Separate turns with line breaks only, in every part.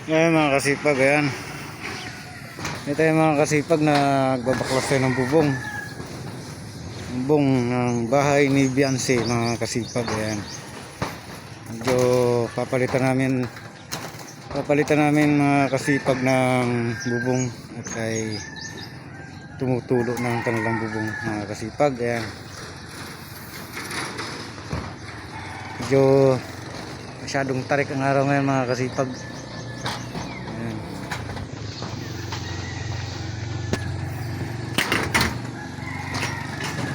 Ayan mga kasipag, ayan. Ito yung mga kasipag na nagbabaklas tayo ng bubong. Bubong ng bahay ni Beyonce mga kasipag, ayan. Medyo papalitan namin mga kasipag ng bubong at ay tumutulo ng kanilang bubong mga kasipag, ayan. Medyo masyadong tarik ang araw ngayon mga kasipag. Ayan.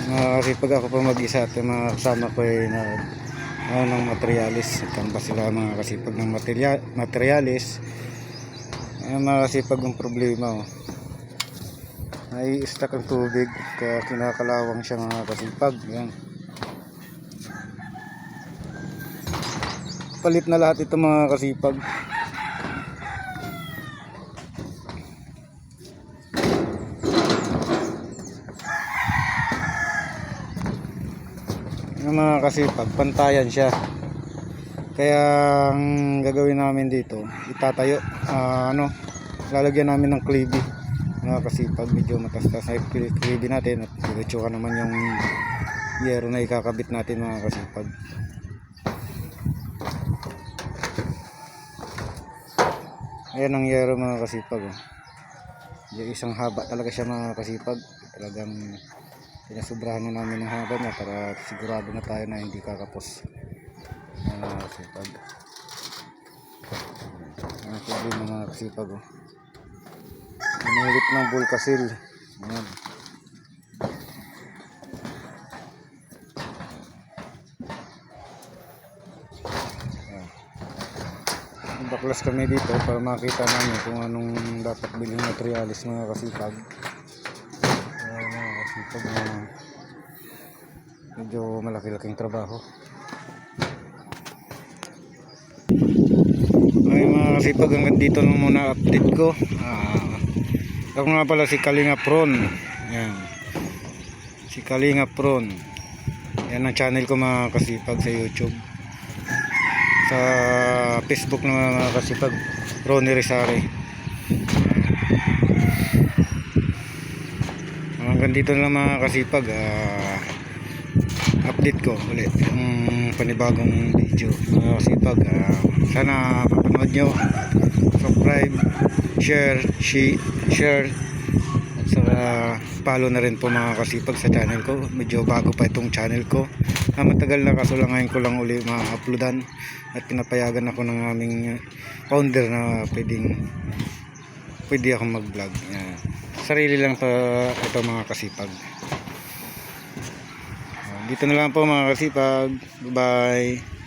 Mga kasipag, ako pa mag-isa at yung mga kasama ko ay ng materialis. Kamba sila mga kasipag ng materialis. Ayan mga kasipag, ang problema ay stuck ang tubig kaya kinakalawang siya mga kasipag. Ayan. Palit na lahat ito mga kasipag. Yung mga kasipag, pantayan siya. Kaya ang gagawin namin dito, itatayo, lalagyan namin ng klibi. Mga kasipag, medyo matastas na klibi natin at diretso ka naman yung yero na ikakabit natin mga kasipag. Ayan ang yero mga kasipag. Yung isang haba talaga siya mga kasipag. Talagang pinasobrahan na namin ng haba niya para sigurado na tayo na hindi kakapos. Mga kasipag. Ang problema mga kasipag. Inilip ng bulkasil. Ayan. Baklas kami dito para makita namin kung anong dapat bilhin materialis mga kasipag. Mga kasipag na medyo malaki-laking trabaho. Ay mga kasipag, hanggang dito lang muna update ko. Ako nga pala si Kalinga Pron. Ayan. Si Kalinga Pron. Yan ang channel ko mga kasipag sa YouTube. Sa Facebook ng mga kasipag, Ronnie Rizare. Hanggang dito lang mga kasipag, update ko ulit yung panibagong video mga kasipag. Sana papanood nyo, subscribe, share at saka follow na rin po mga kasipag sa channel ko. Medyo bago pa itong channel ko, matagal na, kaso lang ngayon ko lang uli ma-uploadan at pinapayagan ako ng aming founder na pwede akong mag vlog. Sarili lang pa ito mga kasipag. Dito na lang po mga kasipag. Bye bye.